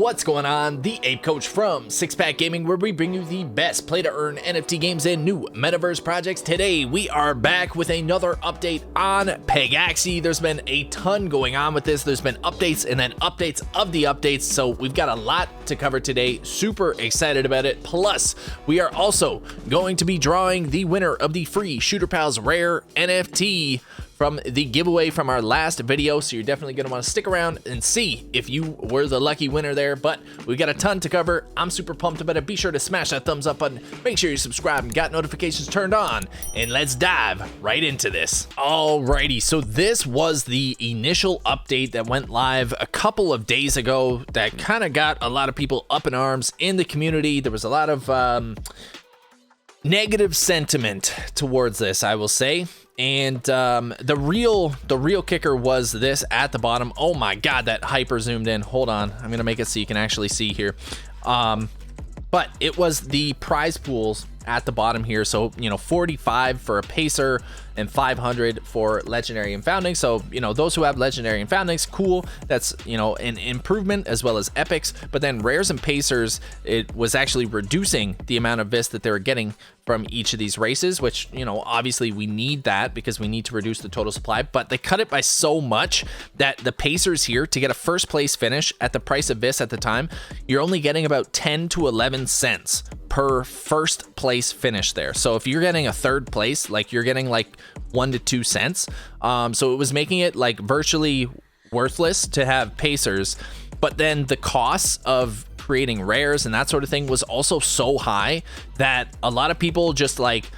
What's going on? The APEcoach from Six Pack Gaming, where we bring you the best play to earn NFT games and new Metaverse projects. Today, we are back with another update on Pegaxy. There's been a ton going on with this. There's been updates and then updates of the updates. So we've got a lot to cover today. Super excited about it. Plus, we are also going to be drawing the winner of the free Shooter Pals Rare NFT from the giveaway from our last video, so you're definitely going to want to stick around and see if you were the lucky winner there. But we've got a ton to cover. I'm super pumped about it. Be sure to smash that thumbs up button, make sure you subscribe and got notifications turned on, and let's dive right into this. Alrighty, so this was the initial update that went live a couple of days ago that kind of got a lot of people up in arms in the community. There was a lot of negative sentiment towards this, I will say. And the real kicker was this at the bottom. Oh my god, that hyper zoomed in. Hold on, I'm gonna make it so you can actually see here. But it was the prize pools at the bottom here. So, you know, 45 for a pacer and 500 for legendary and founding. So, you know, those who have legendary and foundings, cool. That's, you know, an improvement, as well as epics. But then rares and pacers, it was actually reducing the amount of VIS that they were getting from each of these races, which, you know, obviously we need that because we need to reduce the total supply. But they cut it by so much that the pacers here, to get a first place finish at the price of VIS at the time, you're only getting about 10 to 11 cents per first place finish there. So if you're getting a third place, like, you're getting like 1 to 2 cents. So it was making it like virtually worthless to have pacers. But then the costs of creating rares and that sort of thing was also so high that a lot of people just like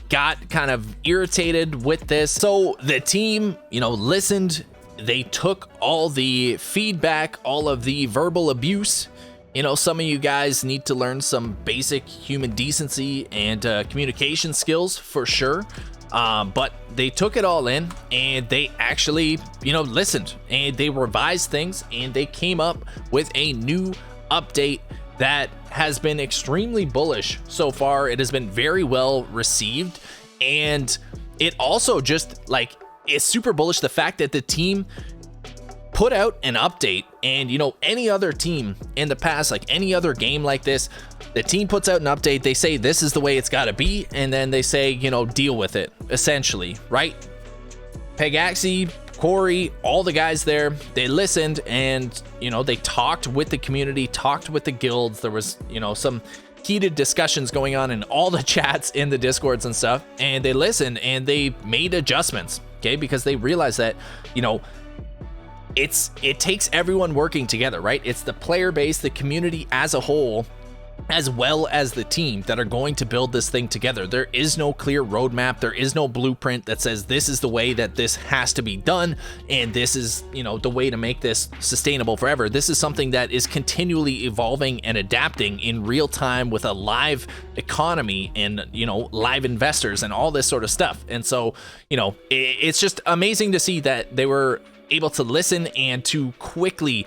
got kind of irritated with this. So the team, you know, listened. They took all the feedback, all of the verbal abuse. You know, some of you guys need to learn some basic human decency and communication skills for sure. But they took it all in and they actually, you know, listened and they revised things and they came up with a new update that has been extremely bullish so far. It has been very well received, and it also just like is super bullish. The fact that the team put out an update, and you know, any other team in the past, like any other game like this, the team puts out an update, they say this is the way it's got to be, and then they say, you know, deal with it, essentially, right? Pegaxy, Corey, all the guys there, they listened, and you know, they talked with the community, talked with the guilds. There was, you know, some heated discussions going on in all the chats in the discords and stuff, and they listened and they made adjustments, okay, because they realized that, you know, it takes everyone working together, right? It's the player base, the community as a whole, as well as the team, that are going to build this thing together. There is no clear roadmap. There is no blueprint that says this is the way that this has to be done, and this is, you know, the way to make this sustainable forever. This is something that is continually evolving and adapting in real time with a live economy and, you know, live investors and all this sort of stuff. And so, you know, it's just amazing to see that they were able to listen and to quickly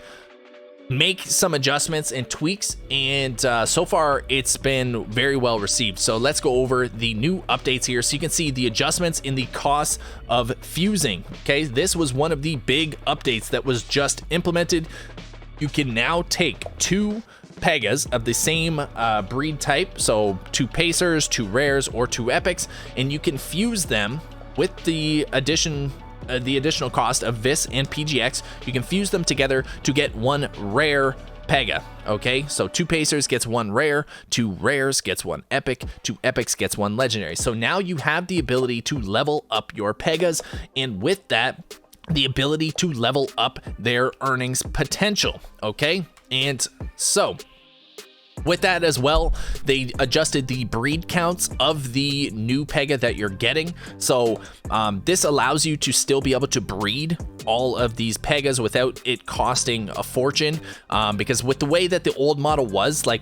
make some adjustments and tweaks, and so far it's been very well received. So let's go over the new updates here so you can see the adjustments in the cost of fusing. Okay, this was one of the big updates that was just implemented. You can now take 2 Pegas of the same breed type, so 2 pacers, 2 rares, or 2 epics, and you can fuse them with the additional cost of VIS and PGX. You can fuse them together to get 1 rare Pega. Okay, so 2 pacers gets 1 rare, 2 rares gets 1 epic, 2 epics gets 1 legendary. So now you have the ability to level up your Pegas, and with that, the ability to level up their earnings potential. Okay, and so with that as well, they adjusted the breed counts of the new Pega that you're getting. So this allows you to still be able to breed all of these Pegas without it costing a fortune, because with the way that the old model was, like,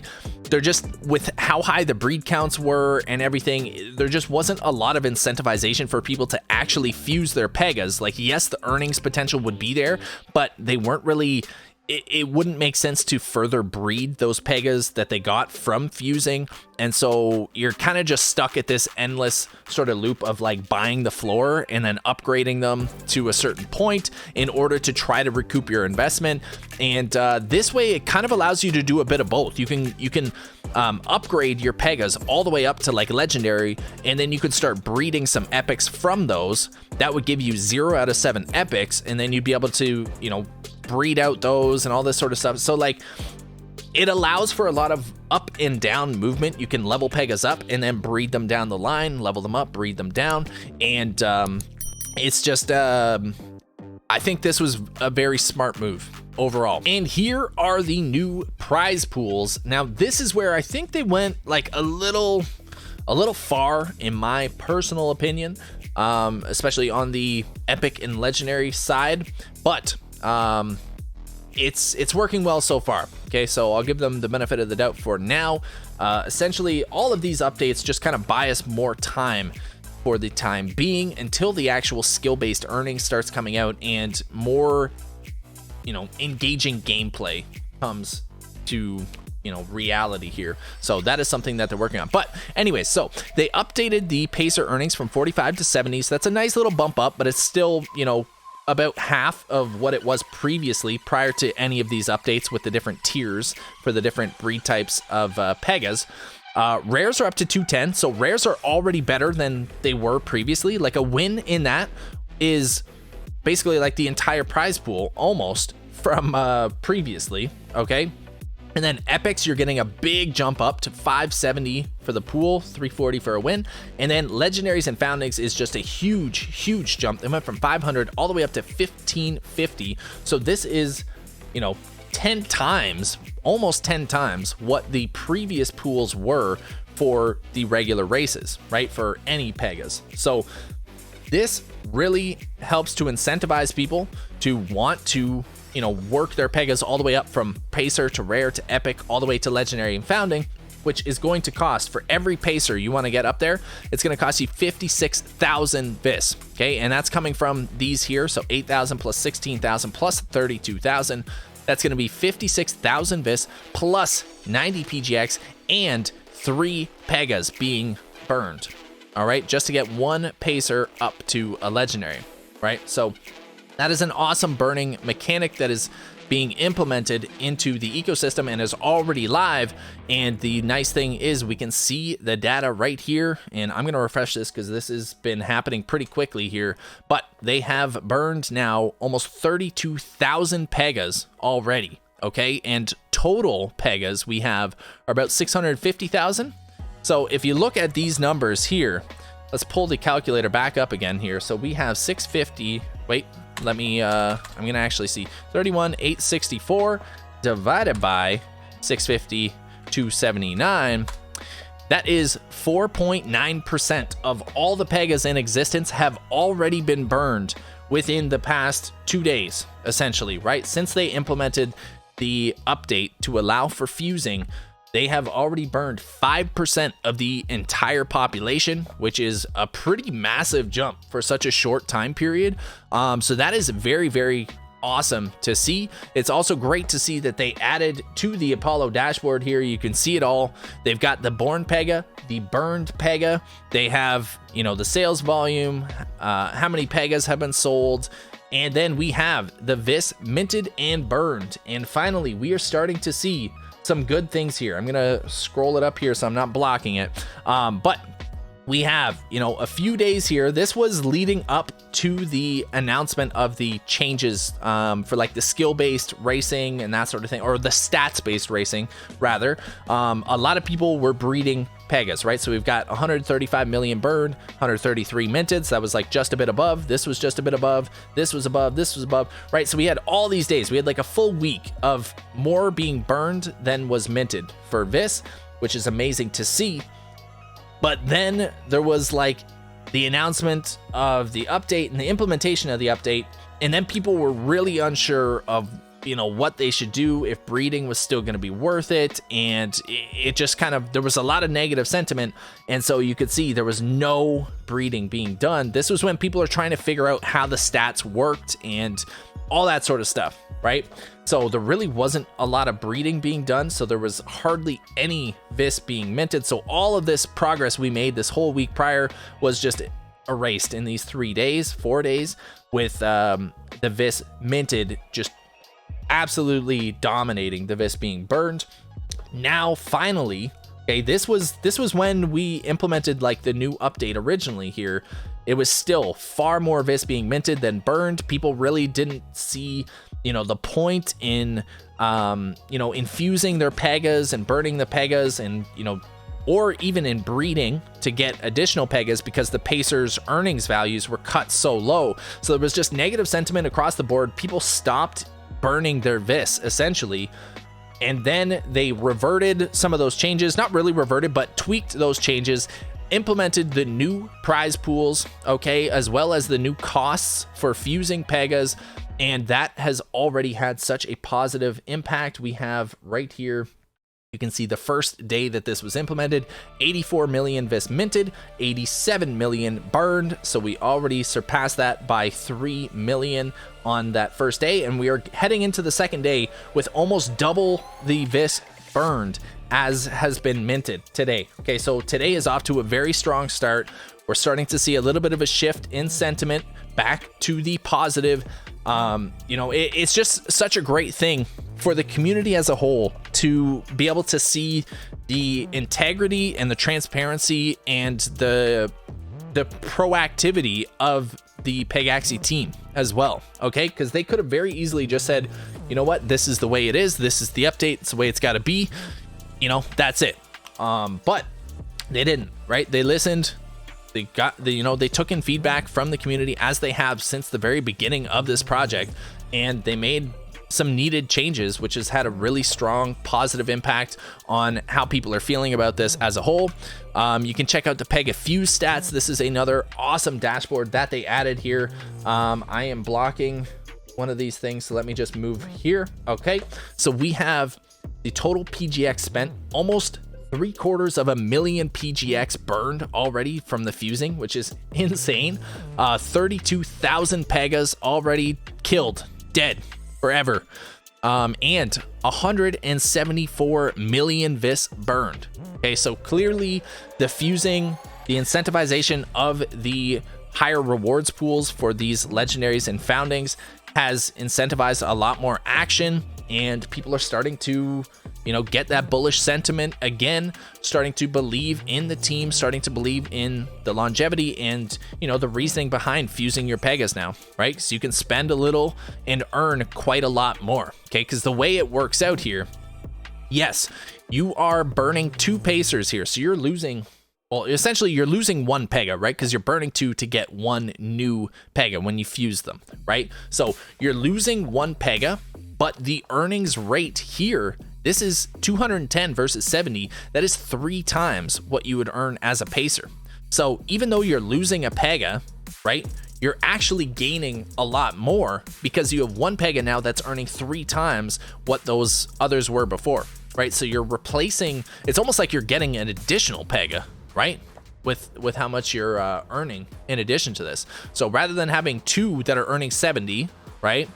they're just, with how high the breed counts were and everything, there just wasn't a lot of incentivization for people to actually fuse their Pegas. Like, yes, the earnings potential would be there, but they weren't really it wouldn't make sense to further breed those Pegas that they got from fusing. And so you're kind of just stuck at this endless sort of loop of like buying the floor and then upgrading them to a certain point in order to try to recoup your investment. And this way it kind of allows you to do a bit of both. You can upgrade your Pegas all the way up to like legendary, and then you could start breeding some epics from those. That would give you 0 out of 7 epics, and then you'd be able to, you know, breed out those and all this sort of stuff. So like it allows for a lot of up and down movement. You can level Pegas up and then breed them down the line, level them up, breed them down. And it's just, I think this was a very smart move overall. And here are the new prize pools. Now, this is where I think they went like a little far in my personal opinion, especially on the epic and legendary side, but it's working well so far. Okay, so I'll give them the benefit of the doubt for now. Essentially, all of these updates just kind of buy us more time for the time being until the actual skill-based earning starts coming out and more, you know, engaging gameplay comes to, you know, reality here. So that is something that they're working on. But anyways, so they updated the pacer earnings from 45 to 70. So that's a nice little bump up, but it's still, you know, about half of what it was previously prior to any of these updates with the different tiers for the different breed types of Pegas. Rares are up to 210, so rares are already better than they were previously. Like a win in that is basically like the entire prize pool almost from previously, okay? And then epics, you're getting a big jump up to 570 for the pool, 340 for a win. And then legendaries and foundings is just a huge jump. They went from 500 all the way up to 1550. So this is, you know, 10 times, almost 10 times what the previous pools were for the regular races, right? For any Pegas. So this really helps to incentivize people to want to, you know, work their Pegas all the way up from pacer to rare to epic, all the way to legendary and founding, which is going to cost for every pacer you want to get up there. It's going to cost you 56,000 VIS. Okay. And that's coming from these here. So 8,000 plus 16,000 plus 32,000. That's going to be 56,000 VIS plus 90 PGX and 3 Pegas being burned. All right. Just to get one pacer up to a legendary, right? So that is an awesome burning mechanic that is being implemented into the ecosystem and is already live. And the nice thing is we can see the data right here. And I'm going to refresh this because this has been happening pretty quickly here. But they have burned now almost 32,000 Pegas already. Okay. And total Pegas we have are about 650,000. So if you look at these numbers here, let's pull the calculator back up again here. So we have 650. Wait. Let me, I'm going to actually see 31,864 divided by 650, 279. That is 4.9% of all the Pegas in existence have already been burned within the past 2 days, essentially, right? Since they implemented the update to allow for fusing, they have already burned 5% of the entire population, which is a pretty massive jump for such a short time period. So that is very awesome to see. It's also great to see that they added to the Apollo dashboard here. You can see it all. They've got the born Pega, the burned Pega. They have, you know, the sales volume, how many Pegas have been sold. And then we have the VIS minted and burned. And finally, we are starting to see some good things here. I'm gonna scroll it up here so I'm not blocking it, but we have, you know, a few days here. This was leading up to the announcement of the changes for like the skill-based racing and that sort of thing, or the stats-based racing rather. A lot of people were breeding Pegas, right? So we've got 135 million burned, 133 minted. So that was like just a bit above. This was just a bit above. This was above. This was above, right? So we had all these days. We had like a full week of more being burned than was minted for VIS, which is amazing to see. But then there was like the announcement of the update and the implementation of the update. And then people were really unsure of, you know, what they should do, if breeding was still going to be worth it. And it just kind of, there was a lot of negative sentiment. And so you could see there was no breeding being done. This was when people are trying to figure out how the stats worked and all that sort of stuff, right? So there really wasn't a lot of breeding being done, so there was hardly any VIS being minted. So all of this progress we made this whole week prior was just erased in these 4 days, with the VIS minted just absolutely dominating, the VIS being burned. Now finally, okay, this was when we implemented like the new update originally here. It was still far more VIS being minted than burned. People really didn't see, you know, the point in you know, infusing their Pegas and burning the Pegas, and, you know, or even in breeding to get additional Pegas, because the Pacers' earnings values were cut so low. So there was just negative sentiment across the board. People stopped burning their VIS essentially, and then they reverted some of those changes, not really reverted, but tweaked those changes, implemented the new prize pools, okay, as well as the new costs for fusing Pegas, and that has already had such a positive impact. We have right here, you can see the first day that this was implemented, 84 million VIS minted, 87 million burned. So we already surpassed that by 3 million on that first day. And we are heading into the second day with almost double the VIS burned as has been minted today. Okay, so today is off to a very strong start. We're starting to see a little bit of a shift in sentiment back to the positive. You know, it's just such a great thing for the community as a whole to be able to see the integrity and the transparency and the proactivity of the Pegaxy team as well, okay? Because they could have very easily just said, you know what, this is the way it is, this is the update, it's the way it's got to be, you know, that's it. But they didn't, right? They listened. They got the, you know, they took in feedback from the community, as they have since the very beginning of this project, and they made some needed changes, which has had a really strong positive impact on how people are feeling about this as a whole. You can check out the Pega Fuse stats. This is another awesome dashboard that they added here. I am blocking one of these things, so let me just move here. Okay, so we have the total PGX spent, almost 750,000 PGX burned already from the fusing, which is insane. 32,000 Pegas already killed, dead forever, and 174 million VIS burned. Okay, so clearly the fusing, the incentivization of the higher rewards pools for these legendaries and foundings has incentivized a lot more action, and people are starting to, you know, get that bullish sentiment again, starting to believe in the team, starting to believe in the longevity and, you know, the reasoning behind fusing your Pegas now, right? So you can spend a little and earn quite a lot more, okay? Because the way it works out here, yes, you are burning 2 Pacers here, so you're losing, well, essentially you're losing 1 Pega, right? Because you're burning 2 to get 1 new Pega when you fuse them, right? So you're losing 1 Pega, but the earnings rate here, this is 210 versus 70. That is 3 times what you would earn as a Pacer. So even though you're losing a Pega, right, you're actually gaining a lot more, because you have 1 Pega now that's earning 3 times what those others were before, right? So you're replacing, it's almost like you're getting an additional Pega, right? With how much you're earning in addition to this. So rather than having 2 that are earning 70, right,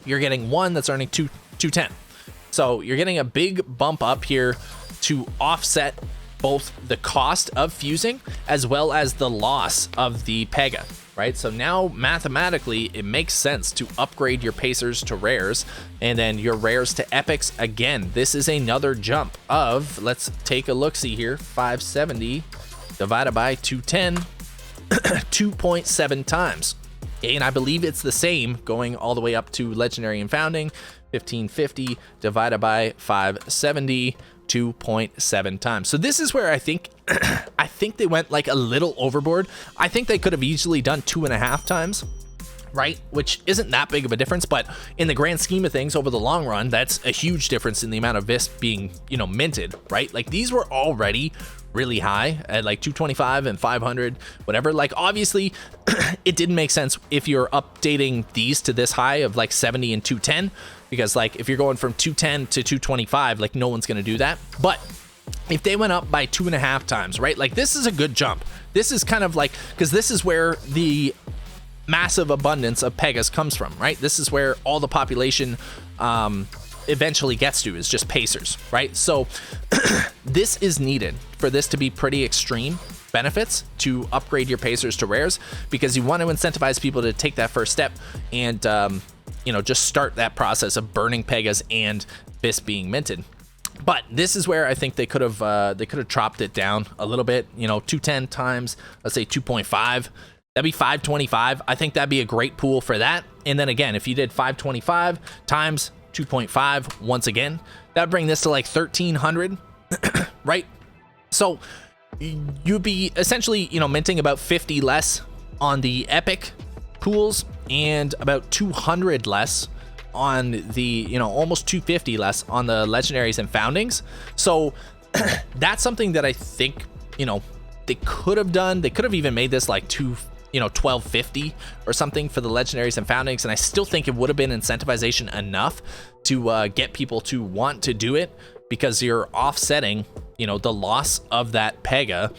you're getting 1 that's earning 210. So you're getting a big bump up here to offset both the cost of fusing as well as the loss of the Pega, right? So now mathematically it makes sense to upgrade your Pacers to rares and then your rares to epics. Again, this is another jump of, let's take a look-see here, 570 divided by 210, 2.7 times. And I believe it's the same going all the way up to legendary and founding, 1550 divided by 570, 2.7 times. So this is where I think I think they went like a little overboard. I think they could have easily done 2.5 times, right? Which isn't that big of a difference, but in the grand scheme of things over the long run, that's a huge difference in the amount of VIS being, you know, minted, right? Like these were already really high at like 225 and 500, whatever. Like obviously it didn't make sense if you're updating these to this high of like 70 and 210, because like if you're going from 210 to 225, like no one's gonna do that. But if they went up by 2.5 times, right, like this is a good jump. This is kind of like, because this is where the massive abundance of Pegas comes from, right? This is where all the population eventually gets to, is just pacers, right? So this is needed for this to be pretty extreme benefits to upgrade your pacers to rares, because you want to incentivize people to take that first step and you know, just start that process of burning Pegas and VIS being minted. But this is where I think they could have chopped it down a little bit. You know, 210 times, let's say 2.5, that'd be 525. I think that'd be a great pool for that. And then again, if you did 525 times 2.5 once again, that'd bring this to like 1300, right? So you'd be essentially, you know, minting about 50 less on the epic pools and about 200 less on the, you know, almost 250 less on the legendaries and foundings. So that's something that I think, you know, they could have done. They could have even made this like 1250 or something for the legendaries and foundings, and I still think it would have been incentivization enough to get people to want to do it, because you're offsetting, you know, the loss of that Pega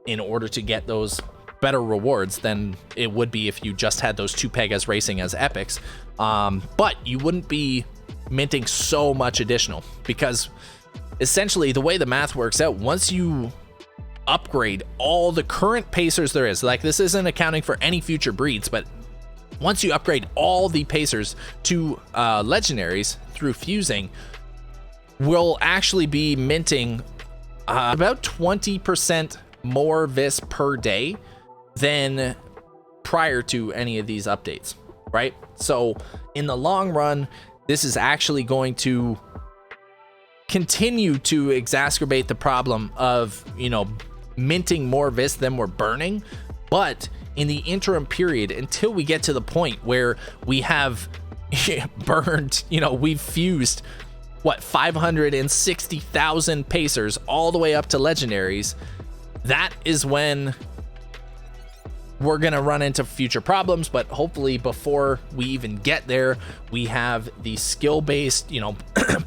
in order to get those better rewards than it would be if you just had those two Pegas racing as epics. But you wouldn't be minting so much additional, because essentially the way the math works out, once you upgrade all the current pacers there is, like this isn't accounting for any future breeds, but once you upgrade all the pacers to legendaries through fusing, we'll actually be minting about 20% more VIS per day than prior to any of these updates, right? So in the long run, this is actually going to continue to exacerbate the problem of, you know, minting more VIS than we're burning. But in the interim period, until we get to the point where we have burned, you know, we've fused what, 560,000 pacers all the way up to legendaries, that is when we're gonna run into future problems. But hopefully before we even get there, we have the skill-based, you know,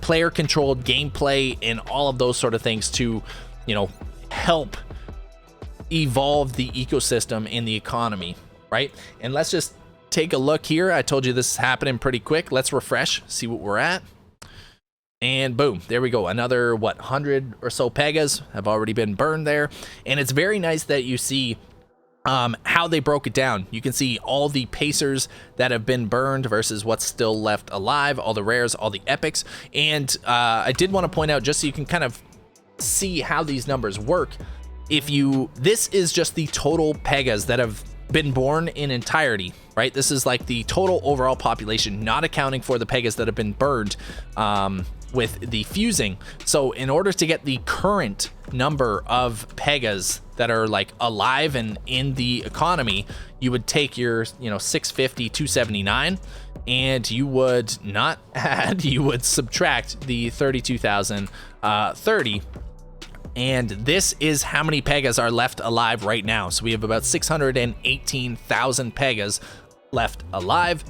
player-controlled gameplay and all of those sort of things to, you know, help evolve the ecosystem and the economy, right? And let's just take a look here. I told you this is happening pretty quick. Let's refresh, see what we're at. And boom, there we go. Another, what, 100 or so Pegas have already been burned there. And it's very nice that you see how they broke it down. You can see all the pacers that have been burned versus what's still left alive, all the rares, all the epics. And I did want to point out, just so you can kind of see how these numbers work, this is just the total Pegas that have been born in entirety, right? This is like the total overall population, not accounting for the Pegas that have been burned with the fusing. So in order to get the current number of Pegas that are like alive and in the economy, you would take your, you know, 650, 279, and you would not add, you would subtract the 32,030. And this is how many Pegas are left alive right now. So we have about 618,000 Pegas left alive,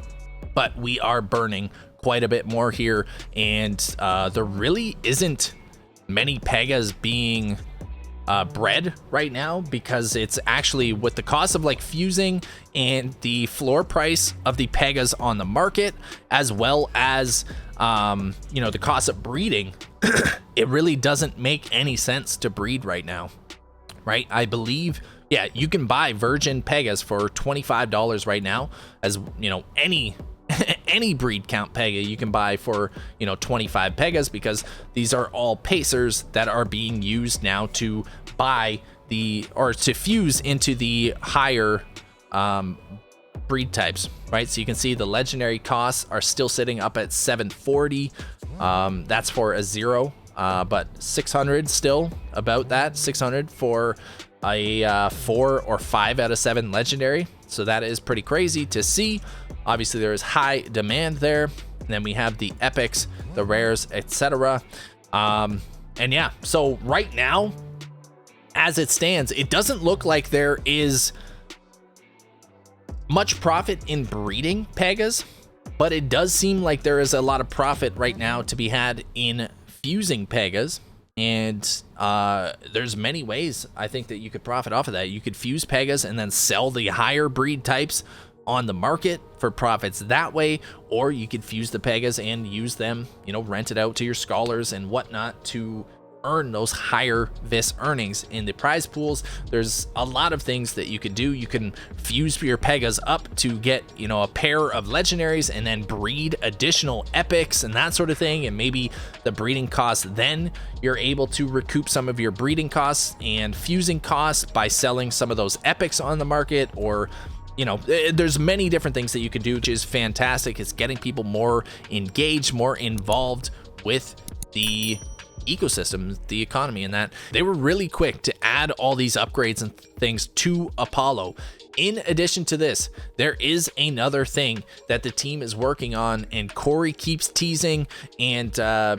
but we are burning quite a bit more here. And there really isn't many Pegas being bred right now, because it's actually with the cost of like fusing and the floor price of the Pegas on the market, as well as you know, the cost of breeding, it really doesn't make any sense to breed right now, right? I believe, yeah, you can buy virgin Pegas for $25 right now, as you know, any breed count Pega you can buy for, you know, 25 Pegas, because these are all pacers that are being used now to buy or to fuse into the higher breed types, right? So you can see the legendary costs are still sitting up at 740. That's for a 0, but 600 still, about that, 600 for a 4 or 5 out of 7 legendary. So that is pretty crazy to see. Obviously there is high demand there. And then we have the epics, the rares, etc. And yeah, so right now, as it stands, it doesn't look like there is much profit in breeding Pegas, but it does seem like there is a lot of profit right now to be had in fusing Pegas. And there's many ways I think that you could profit off of that. You could fuse Pegas and then sell the higher breed types on the market for profits that way, or you could fuse the Pegas and use them, you know, rent it out to your scholars and whatnot to earn those higher VIS earnings in the prize pools. There's a lot of things that you could do. You can fuse your Pegas up to get, you know, a pair of legendaries and then breed additional epics and that sort of thing, and maybe the breeding costs, then you're able to recoup some of your breeding costs and fusing costs by selling some of those epics on the market, or you know, there's many different things that you could do, which is fantastic. It's getting people more engaged, more involved with the ecosystem, the economy, and that. They were really quick to add all these upgrades and things to Apollo. In addition to this, there is another thing that the team is working on, and Corey keeps teasing and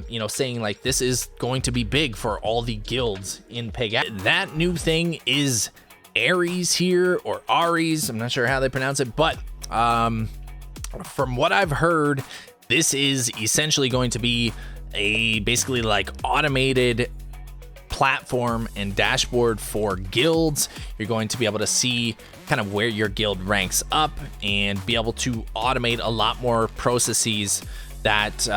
you know, saying like this is going to be big for all the guilds in Pega. That new thing is Aries here, or Aries, I'm not sure how they pronounce it, but from what I've heard, this is essentially going to be a basically like automated platform and dashboard for guilds. You're going to be able to see kind of where your guild ranks up and be able to automate a lot more processes that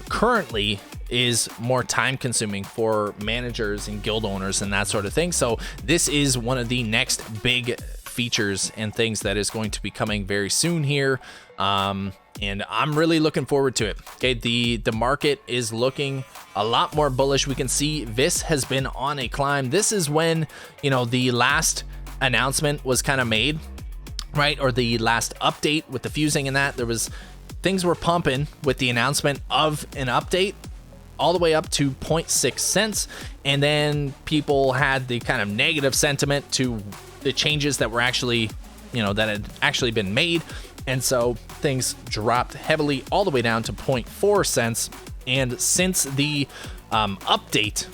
currently is more time consuming for managers and guild owners and that sort of thing. So this is one of the next big features and things that is going to be coming very soon here. And I'm really looking forward to it. Okay, the market is looking a lot more bullish. We can see VIS has been on a climb. This is when, you know, the last announcement was kind of made, right? Or the last update with the fusing and that. There was things were pumping with the announcement of an update all the way up to 0.6 cents. And then people had the kind of negative sentiment to the changes that were actually, you know, that had actually been made. And so things dropped heavily all the way down to 0.4 cents. And since the update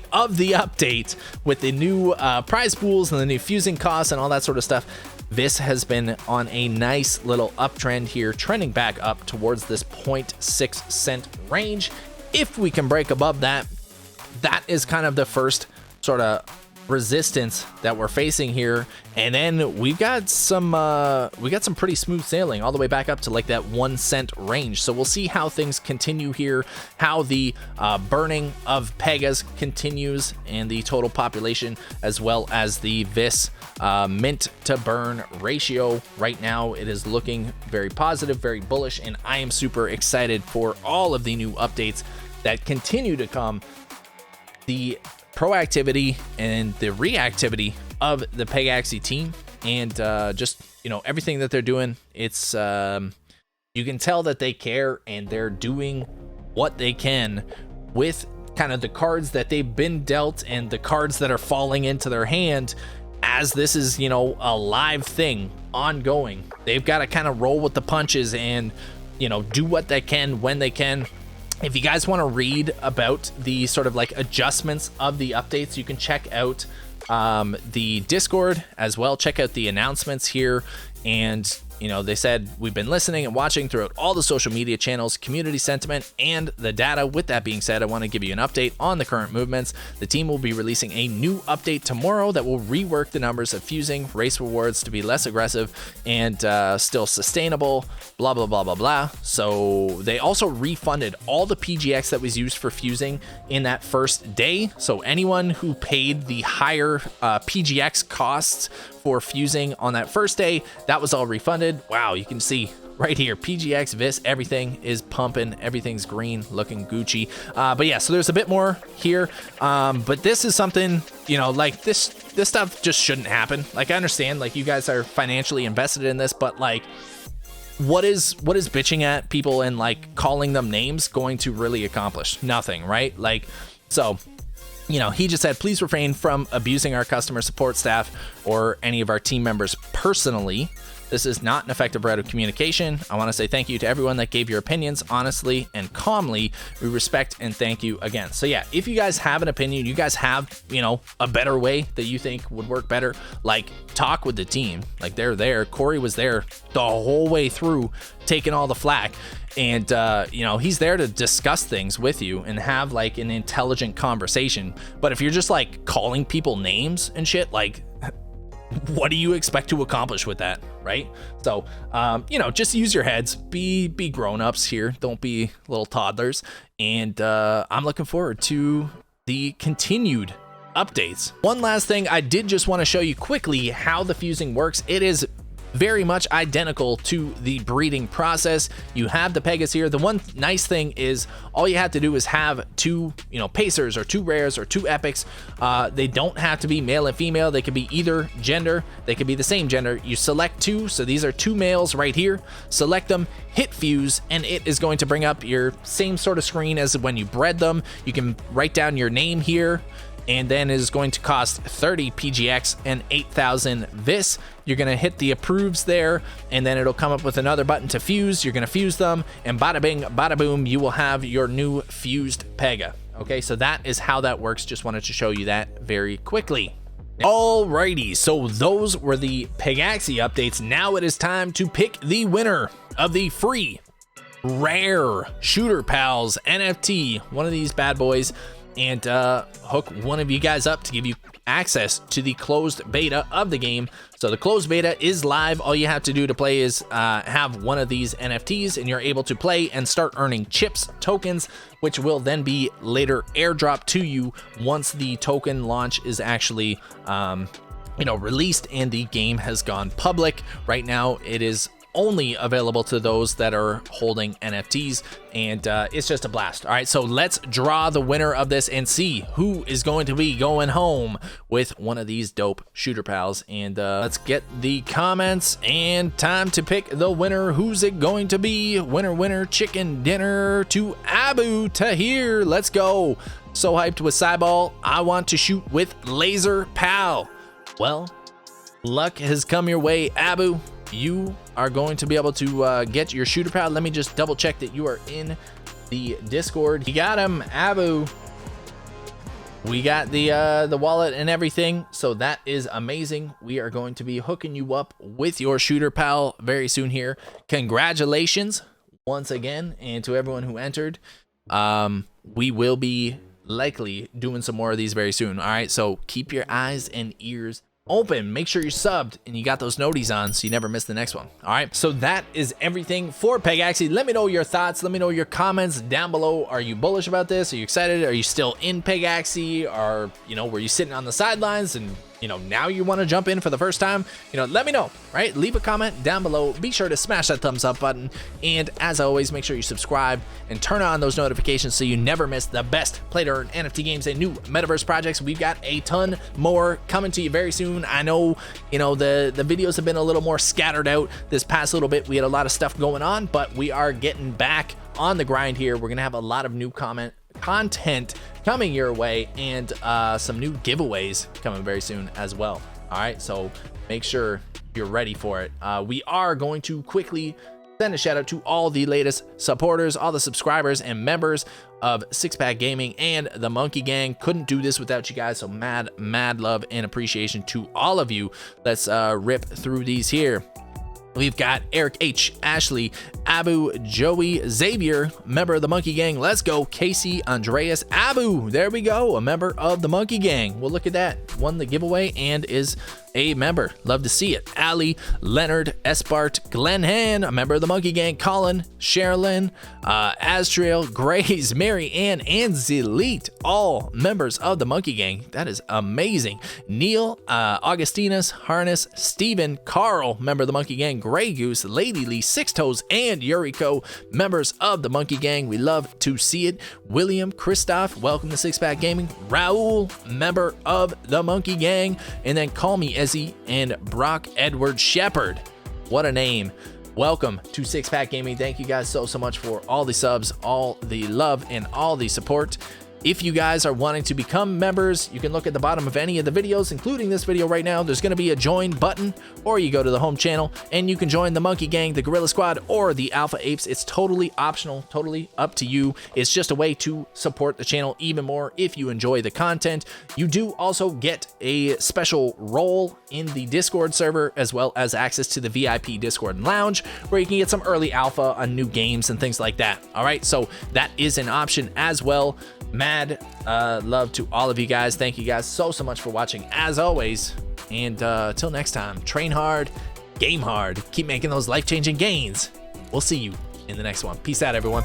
of the update with the new prize pools and the new fusing costs and all that sort of stuff, VIS has been on a nice little uptrend here, trending back up towards this 0.6 cent range. If we can break above that, that is kind of the first sort of resistance that we're facing here, and then we've got some pretty smooth sailing all the way back up to like that 1 cent range. So we'll see how things continue here, how the burning of Pegas continues and the total population, as well as the VIS mint to burn ratio. Right now it is looking very positive, very bullish, and I am super excited for all of the new updates that continue to come. The proactivity and the reactivity of the Pegaxy team, and just, you know, everything that they're doing. It's you can tell that they care and they're doing what they can with kind of the cards that they've been dealt and the cards that are falling into their hand, as this is, you know, a live thing ongoing. They've got to kind of roll with the punches and, you know, do what they can when they can. If you guys want to read about the sort of like adjustments of the updates, you can check out the Discord as well. Check out the announcements here. And, you know, they said we've been listening and watching throughout all the social media channels, community sentiment, and the data. With that being said, I want to give you an update on the current movements. The team will be releasing a new update tomorrow that will rework the numbers of fusing race rewards to be less aggressive and still sustainable, blah, blah, blah, blah, blah. So they also refunded all the PGX that was used for fusing in that first day. So anyone who paid the higher PGX costs for fusing on that first day, that was all refunded. Wow, you can see right here, PGX, VIS, everything is pumping, everything's green, looking Gucci. But yeah, so there's a bit more here, but this is something, you know, like this stuff just shouldn't happen. Like, I understand, like, you guys are financially invested in this, but like, what is bitching at people and like calling them names going to really accomplish? Nothing, right? Like, so, you know, he just said, please refrain from abusing our customer support staff or any of our team members personally. This is not an effective route of communication. I want to say thank you to everyone that gave your opinions honestly and calmly. We respect and thank you again. So yeah, if you guys have an opinion, you guys have, you know, a better way that you think would work better, like, talk with the team. Like, they're there. Corey was there the whole way through, taking all the flack. And, you know, he's there to discuss things with you and have like an intelligent conversation. But if you're just like calling people names and shit, like, what do you expect to accomplish with that, right? So, you know, just use your heads, be grown-ups here, don't be little toddlers, and I'm looking forward to the continued updates. One last thing, I did just want to show you quickly how the fusing works. It is very much identical to the breeding process. You have the Pegas here. The one nice thing is all you have to do is have two, you know, pacers or two rares or two epics. They don't have to be male and female. They could be either gender. They could be the same gender. You select two. So these are two males right here. Select them, hit fuse, and it is going to bring up your same sort of screen as when you bred them. You can write down your name here, and then is going to cost 30 PGX and 8,000 VIS. You're gonna hit the approves there, and then it'll come up with another button to fuse. You're gonna fuse them, and bada bing, bada boom, you will have your new fused Pega. Okay, so that is how that works. Just wanted to show you that very quickly. Alrighty, so those were the Pegaxy updates. Now it is time to pick the winner of the free rare Shooter Pals NFT, one of these bad boys, and hook one of you guys up to give you access to the closed beta of the game. So the closed beta is live. All you have to do to play is have one of these NFTs, and you're able to play and start earning chips, tokens, which will then be later airdropped to you once the token launch is actually you know, released and the game has gone public. Right now it is only available to those that are holding NFTs, and it's just a blast. All right, so let's draw the winner of this and see who is going to be going home with one of these dope Shooter Pals. And let's get the comments, and time to pick the winner. Who's it going to be? Winner, chicken dinner to Abu Tahir. Let's go. So hyped with Cyball. I want to shoot with Laser Pal. Well, luck has come your way, Abu. You are going to be able to get your Shooter Pal. Let me just double check that you are in the Discord. You got him, Abu. We got the wallet and everything, so that is amazing. We are going to be hooking you up with your Shooter Pal very soon here. Congratulations once again, and to everyone who entered. We will be likely doing some more of these very soon. All right, so keep your eyes and ears open. Make sure you're subbed and you got those noties on so you never miss the next one. All right, so that is everything for Pegaxy. Let me know your thoughts. Let me know your comments down below. Are you bullish about this? Are you excited? Are you still in Pegaxy? Or, you know, were you sitting on the sidelines and, you know, now you want to jump in for the first time? You know, let me know, right? Leave a comment down below. Be sure to smash that thumbs up button. And as always, make sure you subscribe and turn on those notifications so you never miss the best play to earn NFT games and new Metaverse projects. We've got a ton more coming to you very soon. I know, you know, the videos have been a little more scattered out this past little bit. We had a lot of stuff going on, but we are getting back on the grind here. We're going to have a lot of new content coming your way, and some new giveaways coming very soon as well. All right, so make sure you're ready for it. We are going to quickly send a shout out to all the latest supporters, all the subscribers and members of Six Pack Gaming and the Monkey Gang. Couldn't do this without you guys, so mad love and appreciation to all of you. Let's rip through these here. We've got Eric H, Ashley, Abu, Joey, Xavier, member of the Monkey Gang. Let's go. Casey, Andreas, Abu. There we go. A member of the Monkey Gang. Well, look at that. Won the giveaway and is a member. Love to see it. Ali, Leonard, Espart, Glenn Han, a member of the Monkey Gang. Colin, Sherilyn, Astrail, Grays, Mary Ann, and Zelite, all members of the Monkey Gang. That is amazing. Neil, Augustinus, Harness, Steven, Carl, member of the Monkey Gang. Grey Goose, Lady Lee, Six Toes, and Yuriko, members of the Monkey Gang. We love to see it. William, Christoph, welcome to Six Pack Gaming. Raul, member of the Monkey Gang. And then Call Me Ezzy and Brock Edward Shepherd. What a name. Welcome to Six Pack Gaming. Thank you guys so much for all the subs, all the love, and all the support. If you guys are wanting to become members, you can look at the bottom of any of the videos, including this video right now. There's going to be a join button, or you go to the home channel and you can join the Monkey Gang, the Gorilla Squad, or the Alpha Apes. It's totally optional, totally up to you. It's just a way to support the channel even more if you enjoy the content. You do also get a special role in the Discord server, as well as access to the VIP Discord Lounge, where you can get some early alpha on new games and things like that. All right, so that is an option as well. Mad love to all of you guys. Thank you guys so much for watching. As always, And till next time, train hard, game hard, keep making those life-changing gains. We'll see you in the next one. Peace out, everyone.